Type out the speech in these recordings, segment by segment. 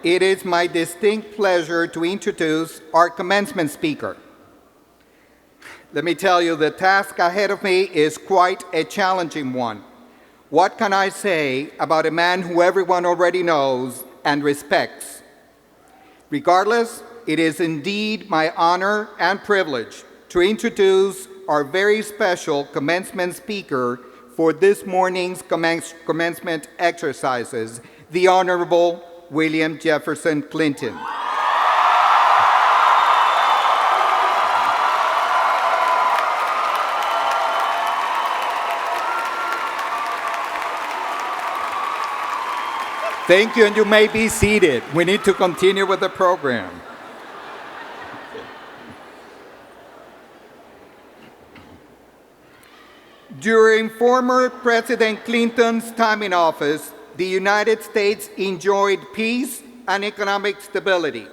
It is my distinct pleasure to introduce our commencement speaker. Let me tell you, the task ahead of me is quite a challenging one. What can I say about a man who everyone already knows and respects? Regardless, it is indeed my honor and privilege to introduce our very special commencement speaker for this morning's commencement exercises, the Honorable William Jefferson Clinton. Thank you, and you may be seated. We need to continue with the program. During former President Clinton's time in office, the United States enjoyed peace and economic stability.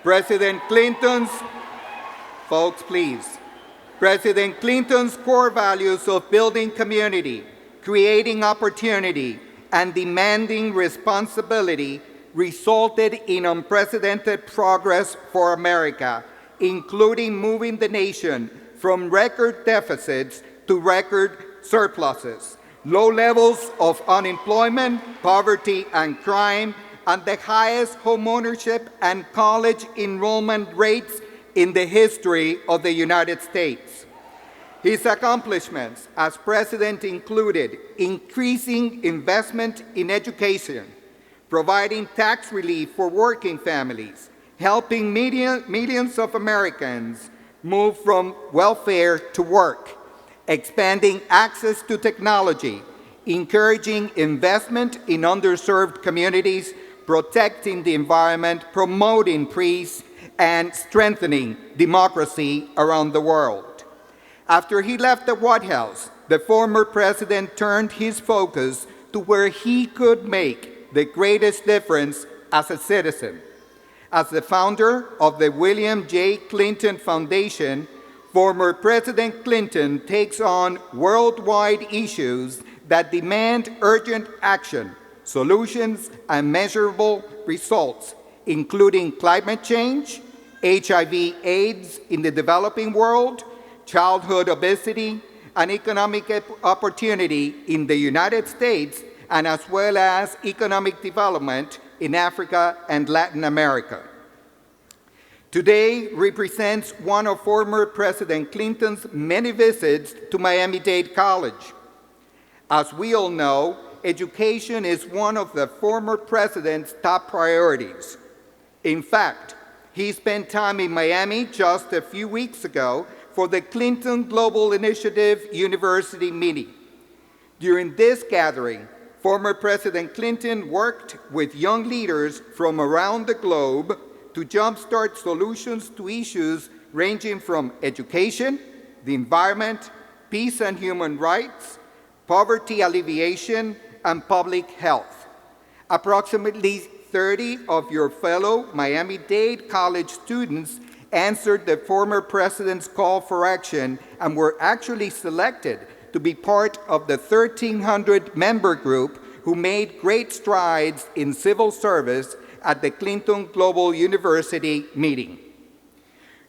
President Clinton's core values of building community, creating opportunity, and demanding responsibility resulted in unprecedented progress for America, including moving the nation from record deficits to record surpluses, low levels of unemployment, poverty, and crime, and the highest homeownership and college enrollment rates in the history of the United States. His accomplishments as president included increasing investment in education, providing tax relief for working families, helping millions of Americans move from welfare to work, expanding access to technology, encouraging investment in underserved communities, protecting the environment, promoting peace, and strengthening democracy around the world. After he left the White House, the former president turned his focus to where he could make the greatest difference as a citizen. As the founder of the William J. Clinton Foundation, former President Clinton takes on worldwide issues that demand urgent action, solutions, and measurable results, including climate change, HIV/AIDS in the developing world, childhood obesity, and economic opportunity in the United States, and as well as economic development in Africa and Latin America. Today represents one of former President Clinton's many visits to Miami-Dade College. As we all know, education is one of the former president's top priorities. In fact, he spent time in Miami just a few weeks ago for the Clinton Global Initiative University meeting. During this gathering, former President Clinton worked with young leaders from around the globe to jumpstart solutions to issues ranging from education, the environment, peace and human rights, poverty alleviation, and public health. Approximately 30 of your fellow Miami-Dade College students answered the former president's call for action and were actually selected to be part of the 1,300 member group who made great strides in civil service at the Clinton Global University meeting.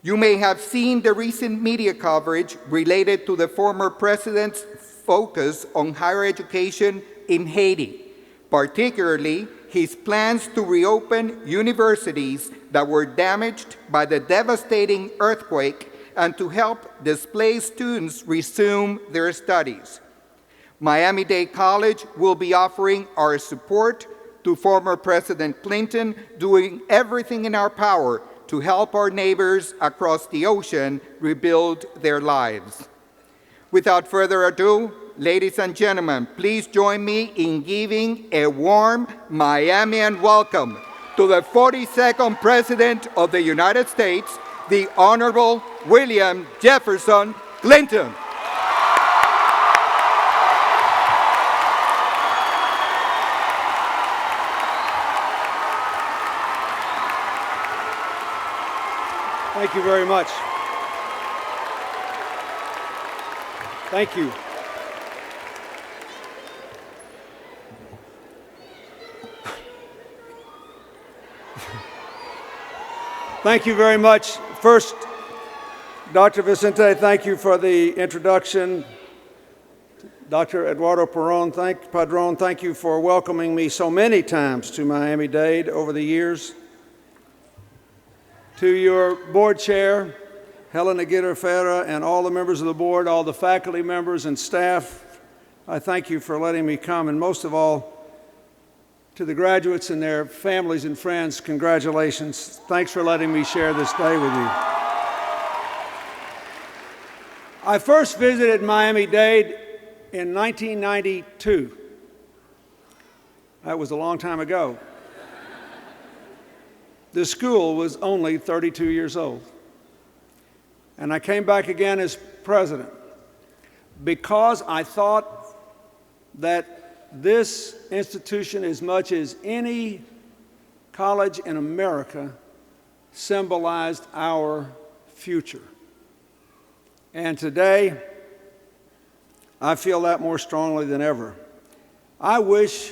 You may have seen the recent media coverage related to the former president's focus on higher education in Haiti, particularly his plans to reopen universities that were damaged by the devastating earthquake and to help displaced students resume their studies. Miami-Dade College will be offering our support to former President Clinton, doing everything in our power to help our neighbors across the ocean rebuild their lives. Without further ado, ladies and gentlemen, please join me in giving a warm Miamian welcome to the 42nd President of the United States, the Honorable William Jefferson Clinton. Thank you very much. Thank you. Thank you very much. First, Dr. Vicente, thank you for the introduction. Dr. Eduardo Padron, thank you for welcoming me so many times to Miami-Dade over the years. To your board chair, Helena Aguirre-Ferreira, and all the members of the board, all the faculty members and staff, I thank you for letting me come, and most of all, to the graduates and their families and friends, congratulations. Thanks for letting me share this day with you. I first visited Miami-Dade in 1992. That was a long time ago. The school was only 32 years old. And I came back again as president because I thought that this institution, as much as any college in America, symbolized our future. And today, I feel that more strongly than ever. I wish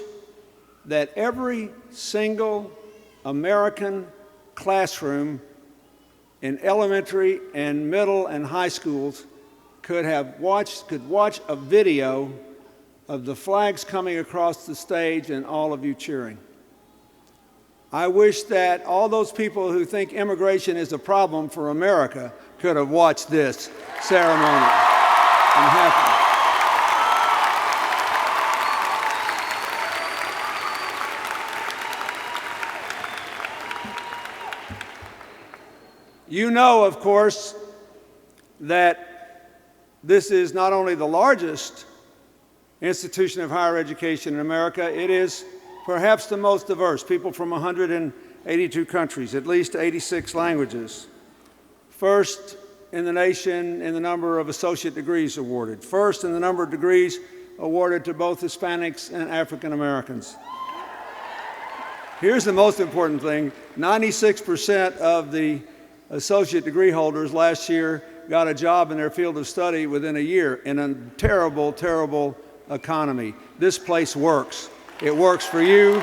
that every single American classroom in elementary and middle and high schools could watch a video of the flags coming across the stage and all of you cheering. I wish that all those people who think immigration is a problem for America could have watched this ceremony and happened. You know, of course, that this is not only the largest institution of higher education in America, it is perhaps the most diverse. People from 182 countries, at least 86 languages. First in the nation in the number of associate degrees awarded. First in the number of degrees awarded to both Hispanics and African Americans. Here's the most important thing. 96% of the associate degree holders last year got a job in their field of study within a year in a terrible, terrible economy. This place works. It works for you.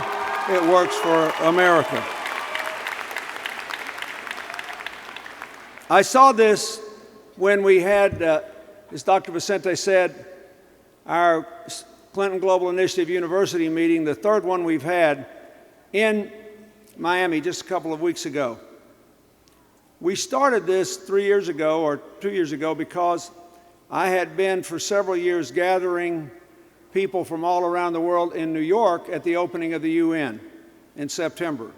It works for America. I saw this when we had, as Dr. Vicente said, our Clinton Global Initiative University meeting, the third one we've had in Miami just a couple of weeks ago. We started this 3 years ago or 2 years ago because I had been for several years gathering people from all around the world in New York at the opening of the UN in September.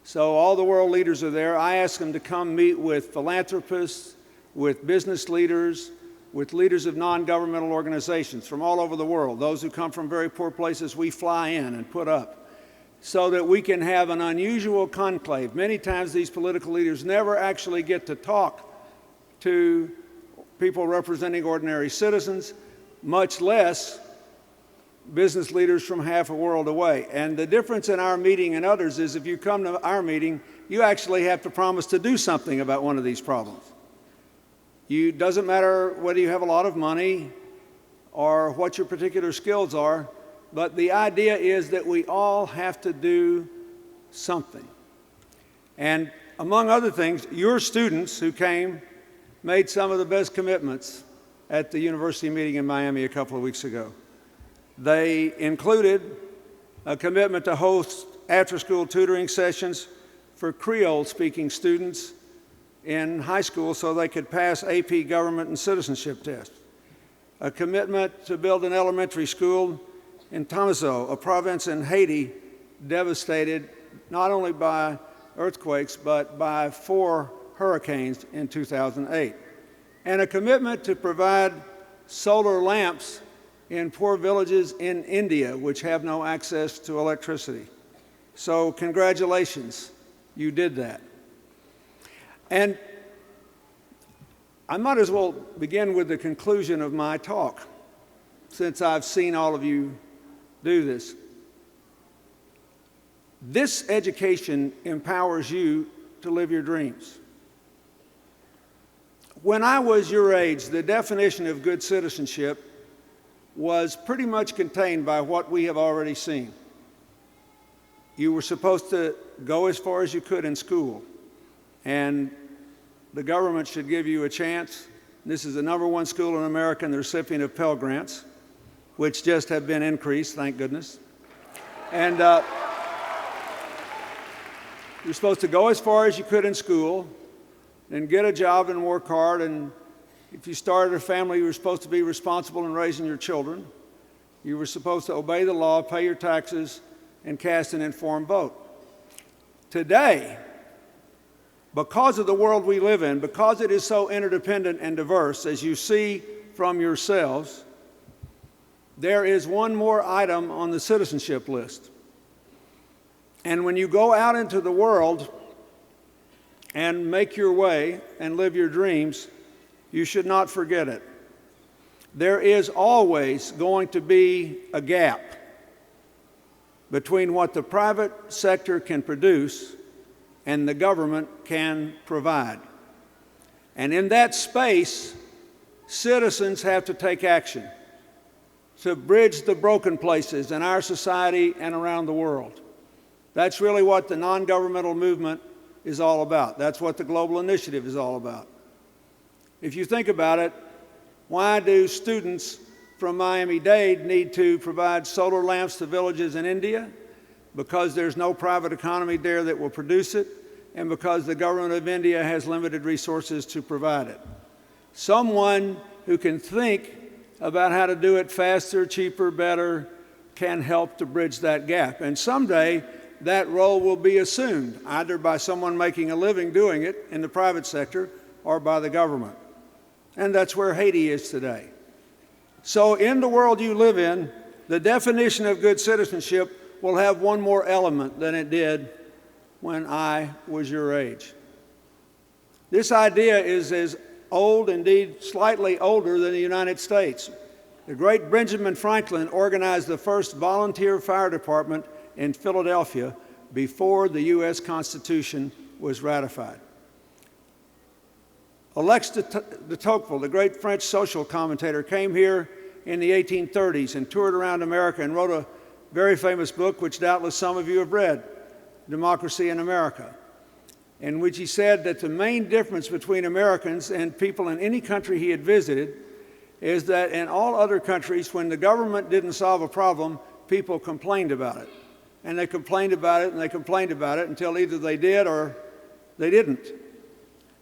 So all the world leaders are there. I asked them to come meet with philanthropists, with business leaders, with leaders of non-governmental organizations from all over the world. Those who come from very poor places, we fly in and put up, so that we can have an unusual conclave. Many times these political leaders never actually get to talk to people representing ordinary citizens, much less business leaders from half a world away. And the difference in our meeting and others is if you come to our meeting, you actually have to promise to do something about one of these problems. It doesn't matter whether you have a lot of money or what your particular skills are, but the idea is that we all have to do something. And among other things, your students who came made some of the best commitments at the university meeting in Miami a couple of weeks ago. They included a commitment to host after-school tutoring sessions for Creole-speaking students in high school so they could pass AP government and citizenship tests. A commitment to build an elementary school in Tamazo, a province in Haiti devastated not only by earthquakes but by 4 hurricanes in 2008. And a commitment to provide solar lamps in poor villages in India which have no access to electricity. So congratulations, you did that. And I might as well begin with the conclusion of my talk, since I've seen all of you do this. This education empowers you to live your dreams. When I was your age, the definition of good citizenship was pretty much contained by what we have already seen. you were supposed to go as far as you could in school, and the government should give you a chance. This is the #1 school in America and the recipient of Pell Grants, which just have been increased, thank goodness. And you're supposed to go as far as you could in school and get a job and work hard. And if you started a family, you were supposed to be responsible in raising your children. You were supposed to obey the law, pay your taxes, and cast an informed vote. Today, because of the world we live in, because it is so interdependent and diverse, as you see from yourselves, there is one more item on the citizenship list. And when you go out into the world and make your way and live your dreams, you should not forget it. There is always going to be a gap between what the private sector can produce and the government can provide. And in that space, citizens have to take action to bridge the broken places in our society and around the world. That's really what the non-governmental movement is all about. That's what the Global Initiative is all about. If you think about it, why do students from Miami-Dade need to provide solar lamps to villages in India? Because there's no private economy there that will produce it, and because the government of India has limited resources to provide it. Someone who can think about how to do it faster, cheaper, better, can help to bridge that gap. And someday, that role will be assumed, either by someone making a living doing it in the private sector or by the government. And that's where Haiti is today. So in the world you live in, the definition of good citizenship will have one more element than it did when I was your age. This idea is as old, indeed slightly older than the United States. The great Benjamin Franklin organized the first volunteer fire department in Philadelphia before the U.S. Constitution was ratified. Alexis de Tocqueville, the great French social commentator, came here in the 1830s and toured around America and wrote a very famous book, which doubtless some of you have read, Democracy in America, in which he said that the main difference between Americans and people in any country he had visited is that in all other countries, when the government didn't solve a problem, people complained about it. And they complained about it, and they complained about it until either they did or they didn't.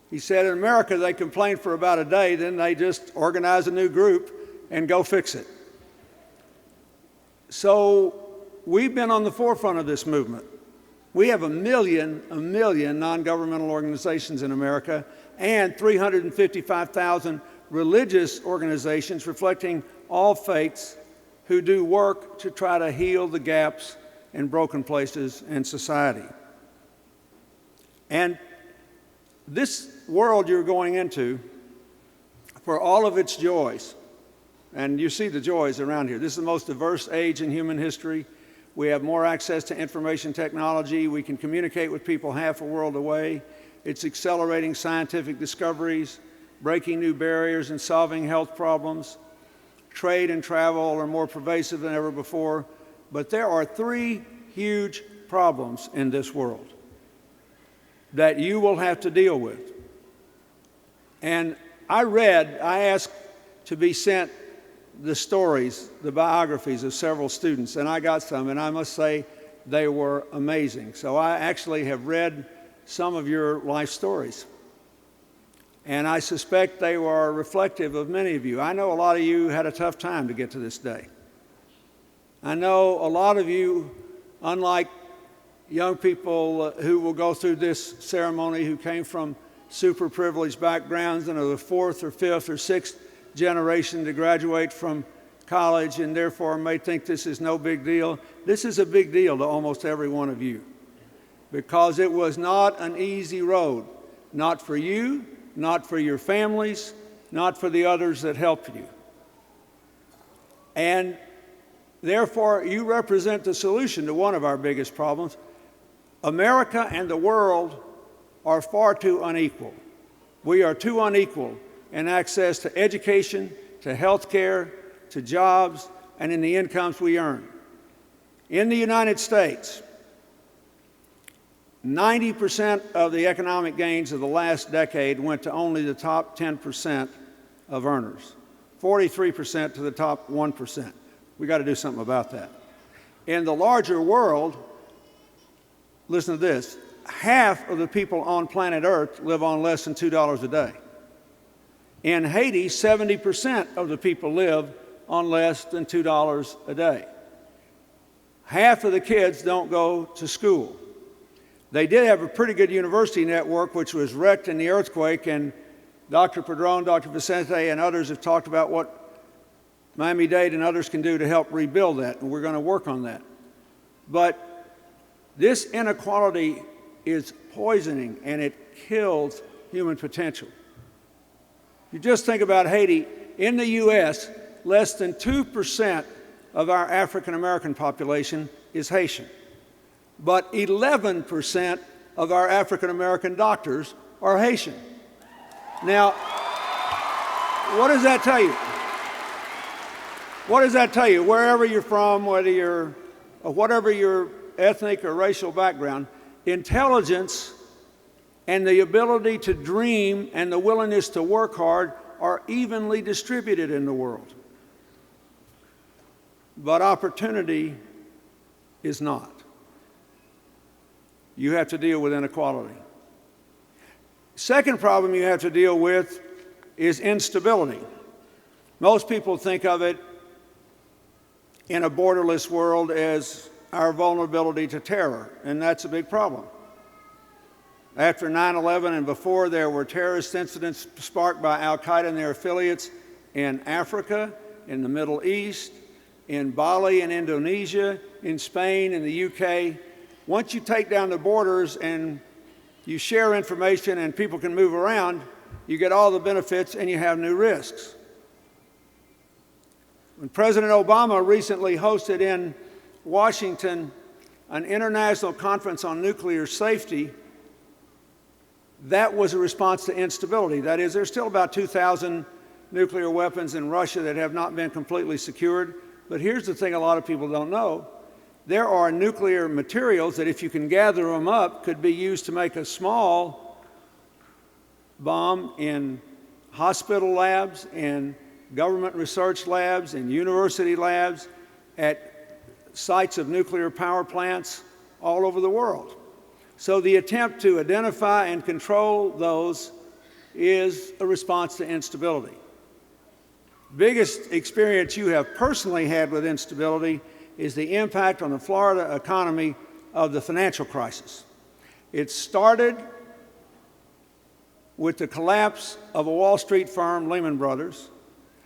He said in America, they complained for about a day, then they just organize a new group and go fix it. So we've been on the forefront of this movement. We have a million non-governmental organizations in America and 355,000 religious organizations reflecting all faiths who do work to try to heal the gaps and broken places in society. And this world you're going into, for all of its joys, and you see the joys around here, this is the most diverse age in human history. We have more access to information technology. We can communicate with people half a world away. It's accelerating scientific discoveries, breaking new barriers and solving health problems. Trade and travel are more pervasive than ever before. But there are three huge problems in this world that you will have to deal with. And I asked to be sent the stories, the biographies of several students, and I got some, and I must say they were amazing. So I actually have read some of your life stories. And I suspect they were reflective of many of you. I know a lot of you had a tough time to get to this day. I know a lot of you, unlike young people who will go through this ceremony who came from super privileged backgrounds and are the fourth or fifth or sixth generation to graduate from college and therefore may think this is no big deal. This is a big deal to almost every one of you because it was not an easy road, not for you, not for your families, not for the others that helped you. And therefore, you represent the solution to one of our biggest problems. America and the world are far too unequal. We are too unequal in access to education, to health care, to jobs, and in the incomes we earn. In the United States, 90% of the economic gains of the last decade went to only the top 10% of earners, 43% to the top 1%. We got to do something about that. In the larger world, listen to this, half of the people on planet Earth live on less than $2 a day. In Haiti, 70% of the people live on less than $2 a day. Half of the kids don't go to school. They did have a pretty good university network, which was wrecked in the earthquake, and Dr. Padron, Dr. Vicente, and others have talked about what Miami-Dade and others can do to help rebuild that, and we're going to work on that. But this inequality is poisoning, and it kills human potential. You just think about Haiti. In the U.S., less than 2% of our African American population is Haitian, but 11% of our African American doctors are Haitian. Now, what does that tell you? What does that tell you? Wherever you're from, whatever your ethnic or racial background, intelligence and the ability to dream and the willingness to work hard are evenly distributed in the world. But opportunity is not. You have to deal with inequality. Second problem you have to deal with is instability. Most people think of it in a borderless world as our vulnerability to terror, and that's a big problem. After 9/11 and before, there were terrorist incidents sparked by al-Qaeda and their affiliates in Africa, in the Middle East, in Bali and Indonesia, in Spain, in the UK. Once you take down the borders and you share information and people can move around, you get all the benefits and you have new risks. When President Obama recently hosted in Washington an international conference on nuclear safety, that was a response to instability. That is, there's still about 2,000 nuclear weapons in Russia that have not been completely secured. But here's the thing a lot of people don't know. There are nuclear materials that, if you can gather them up, could be used to make a small bomb in hospital labs, in government research labs, in university labs, at sites of nuclear power plants all over the world. So the attempt to identify and control those is a response to instability. Biggest experience you have personally had with instability is the impact on the Florida economy of the financial crisis. It started with the collapse of a Wall Street firm, Lehman Brothers,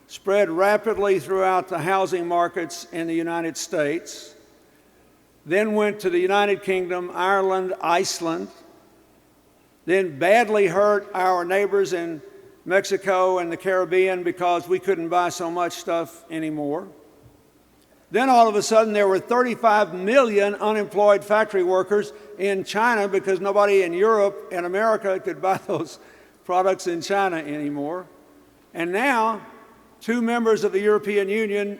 spread rapidly throughout the housing markets in the United States, then went to the United Kingdom, Ireland, Iceland, then badly hurt our neighbors in Mexico and the Caribbean because we couldn't buy so much stuff anymore. Then all of a sudden there were 35 million unemployed factory workers in China because nobody in Europe and America could buy those products in China anymore. And now 2 members of the European Union,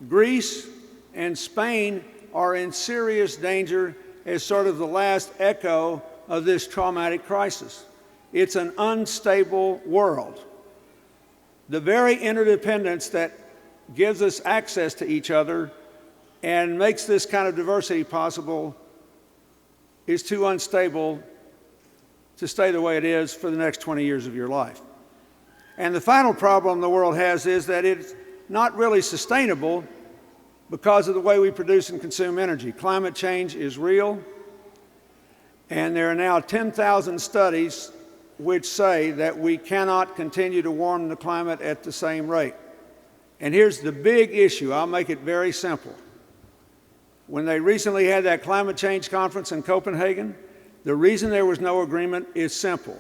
Greece and Spain, are in serious danger as sort of the last echo of this traumatic crisis. It's an unstable world. The very interdependence that gives us access to each other and makes this kind of diversity possible is too unstable to stay the way it is for the next 20 years of your life. And the final problem the world has is that it's not really sustainable because of the way we produce and consume energy. Climate change is real, and there are now 10,000 studies which say that we cannot continue to warm the climate at the same rate. And here's the big issue. I'll make it very simple. When they recently had that climate change conference in Copenhagen, the reason there was no agreement is simple.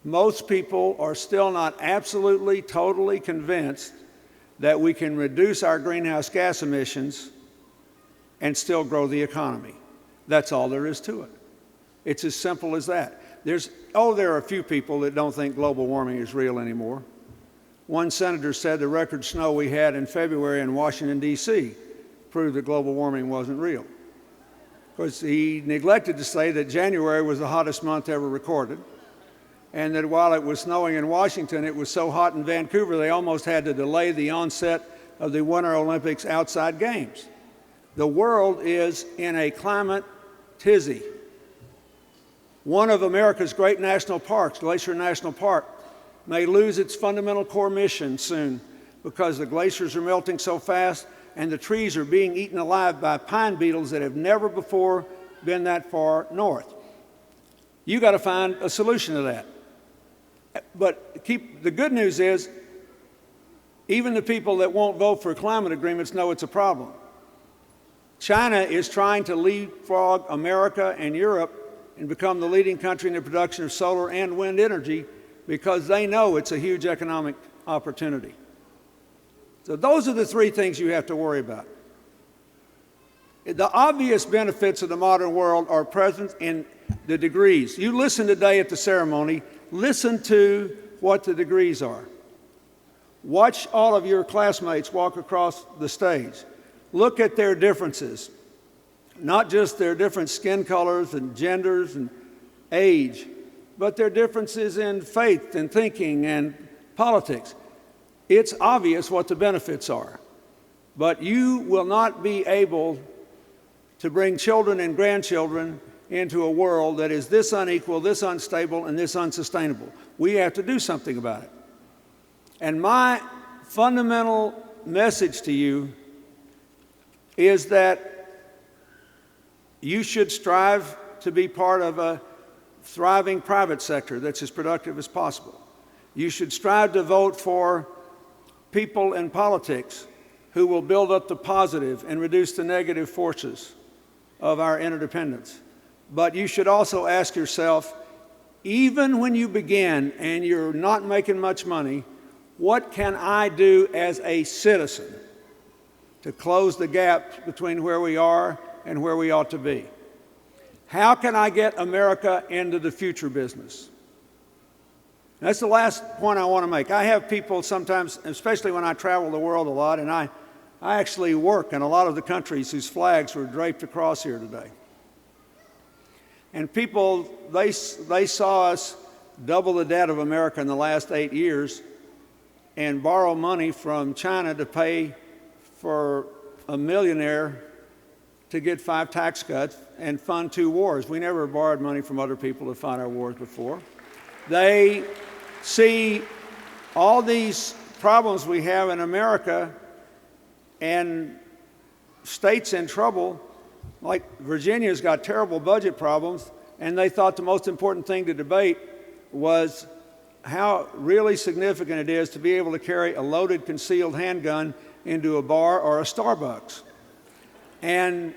Most people are still not absolutely, totally convinced that we can reduce our greenhouse gas emissions and still grow the economy. That's all there is to it. It's as simple as that. There are a few people that don't think global warming is real anymore. One senator said the record snow we had in February in Washington, D.C. proved that global warming wasn't real. Of course, he neglected to say that January was the hottest month ever recorded, and that while it was snowing in Washington, it was so hot in Vancouver they almost had to delay the onset of the Winter Olympics outside games. The world is in a climate tizzy. One of America's great national parks, Glacier National Park, may lose its fundamental core mission soon because the glaciers are melting so fast and the trees are being eaten alive by pine beetles that have never before been that far north. You got to find a solution to that. But the good news is, even the people that won't vote for climate agreements know it's a problem. China is trying to leapfrog America and Europe and become the leading country in the production of solar and wind energy because they know it's a huge economic opportunity. So those are the three things you have to worry about. The obvious benefits of the modern world are present in the degrees. You listen today at the ceremony, listen to what the degrees are. Watch all of your classmates walk across the stage. Look at their differences, not just their different skin colors and genders and age, but their differences in faith and thinking and politics. It's obvious what the benefits are, but you will not be able to bring children and grandchildren into a world that is this unequal, this unstable, and this unsustainable. We have to do something about it. And my fundamental message to you is that you should strive to be part of a thriving private sector that's as productive as possible. You should strive to vote for people in politics who will build up the positive and reduce the negative forces of our interdependence. But you should also ask yourself, even when you begin and you're not making much money, what can I do as a citizen to close the gap between where we are and where we ought to be? How can I get America into the future business? That's the last point I want to make. I have people sometimes, especially when I travel the world a lot, and I actually work in a lot of the countries whose flags were draped across here today. And people, they saw us double the debt of America in the last 8 years and borrow money from China to pay for a millionaire to get 5 tax cuts and fund 2 wars. We never borrowed money from other people to fund our wars before. They see all these problems we have in America and states in trouble, like Virginia's got terrible budget problems, and they thought the most important thing to debate was how really significant it is to be able to carry a loaded concealed handgun into a bar or a Starbucks. And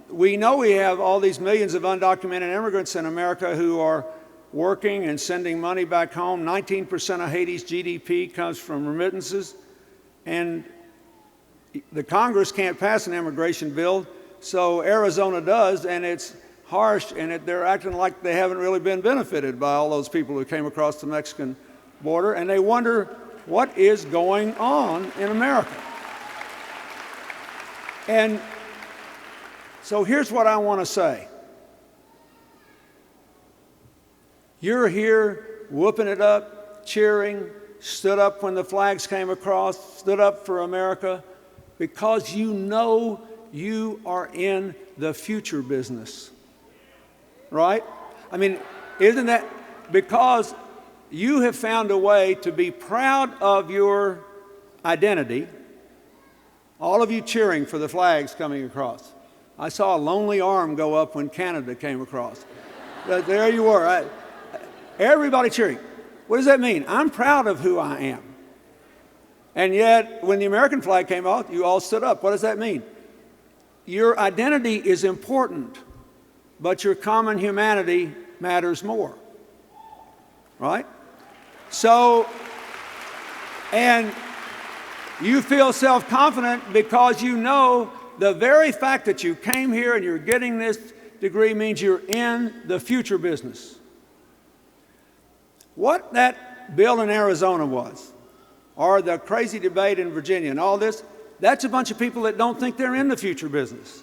we know we have all these millions of undocumented immigrants in America who are working and sending money back home. 19% of Haiti's GDP comes from remittances. And the Congress can't pass an immigration bill, so Arizona does, and it's harsh, and they're acting like they haven't really been benefited by all those people who came across the Mexican border, and they wonder what is going on in America. And so here's what I want to say. You're here whooping it up, cheering, stood up when the flags came across, stood up for America, because you know you are in the future business, right? I mean, isn't that because you have found a way to be proud of your identity, all of you cheering for the flags coming across. I saw a lonely arm go up when Canada came across. There you were. Everybody cheering. What does that mean? I'm proud of who I am. And yet, when the American flag came out, you all stood up. What does that mean? Your identity is important, but your common humanity matters more. Right? So, and you feel self-confident because you know the very fact that you came here and you're getting this degree means you're in the future business. What that bill in Arizona was, or the crazy debate in Virginia and all this, that's a bunch of people that don't think they're in the future business.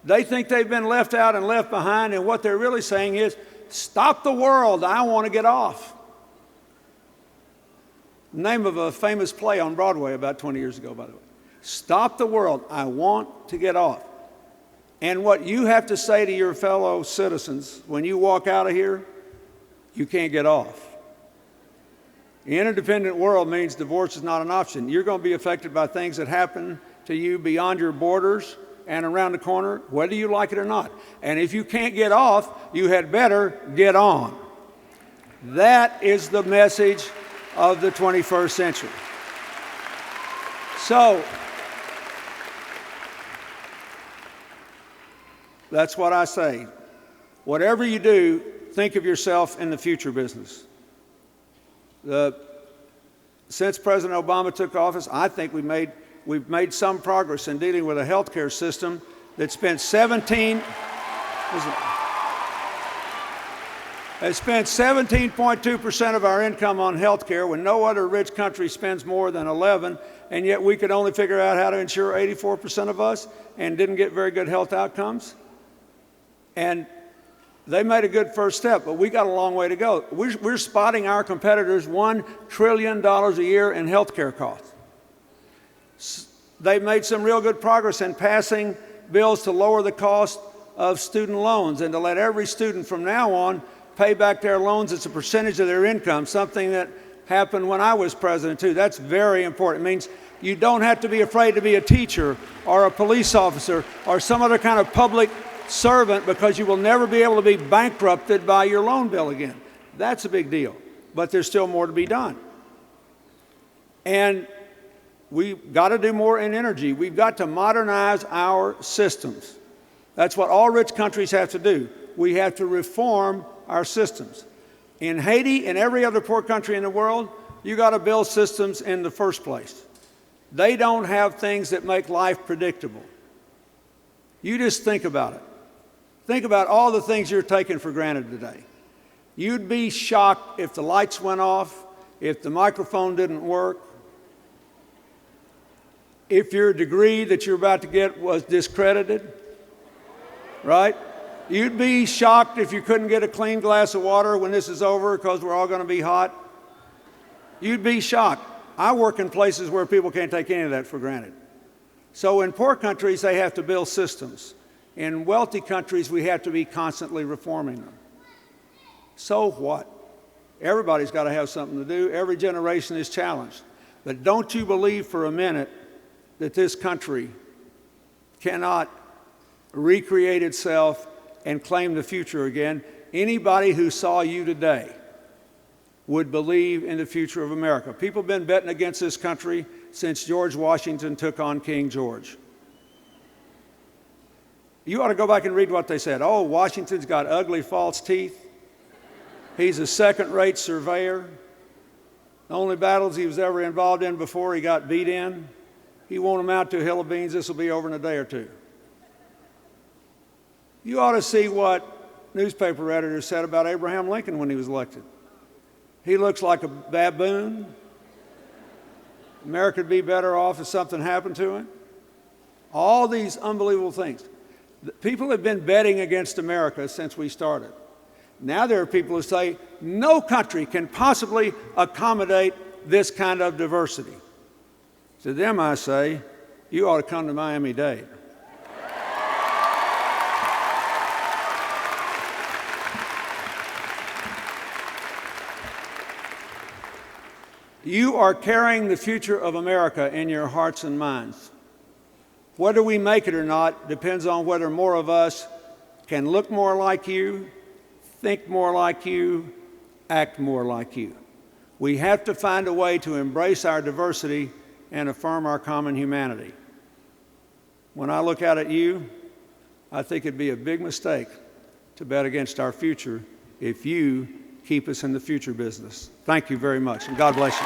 They think they've been left out and left behind, and what they're really saying is, stop the world, I want to get off. Name of a famous play on Broadway about 20 years ago, by the way. Stop the world, I want to get off. And what you have to say to your fellow citizens when you walk out of here, you can't get off. The interdependent world means divorce is not an option. You're going to be affected by things that happen to you beyond your borders and around the corner, whether you like it or not. And if you can't get off, you had better get on. That is the message of the 21st century. So, that's what I say. Whatever you do, think of yourself in the future business. Since President Obama took office, I think we've made some progress in dealing with a health care system that spent 17.2% of our income on health care when no other rich country spends more than 11%, and yet we could only figure out how to insure 84% of us and didn't get very good health outcomes. And they made a good first step, but we got a long way to go. We're spotting our competitors $1 trillion a year in health care costs. They've made some real good progress in passing bills to lower the cost of student loans and to let every student from now on pay back their loans as a percentage of their income, something that happened when I was president too. That's very important. It means you don't have to be afraid to be a teacher or a police officer or some other kind of public servant because you will never be able to be bankrupted by your loan bill again. That's a big deal, but there's still more to be done. And we've got to do more in energy. We've got to modernize our systems. That's what all rich countries have to do. We have to reform our systems. In Haiti and every other poor country in the world, you got to build systems in the first place. They don't have things that make life predictable. You just think about it. Think about all the things you're taking for granted today. You'd be shocked if the lights went off, if the microphone didn't work, if your degree that you're about to get was discredited, right? You'd be shocked if you couldn't get a clean glass of water when this is over because we're all going to be hot. You'd be shocked. I work in places where people can't take any of that for granted. So in poor countries, they have to build systems. In wealthy countries, we have to be constantly reforming them. So what? Everybody's got to have something to do. Every generation is challenged. But don't you believe for a minute that this country cannot recreate itself and claim the future again. Anybody who saw you today would believe in the future of America. People have been betting against this country since George Washington took on King George. You ought to go back and read what they said. Oh, Washington's got ugly false teeth. He's a second-rate surveyor. The only battles he was ever involved in before he got beat in. He won't amount to a hill of beans. This will be over in a day or two. You ought to see what newspaper editors said about Abraham Lincoln when he was elected. He looks like a baboon. America would be better off if something happened to him. All these unbelievable things. People have been betting against America since we started. Now there are people who say no country can possibly accommodate this kind of diversity. To them I say, you ought to come to Miami-Dade. You are carrying the future of America in your hearts and minds. Whether we make it or not depends on whether more of us can look more like you, think more like you, act more like you. We have to find a way to embrace our diversity and affirm our common humanity. When I look out at you, I think it'd be a big mistake to bet against our future if you keep us in the future business. Thank you very much, and God bless you.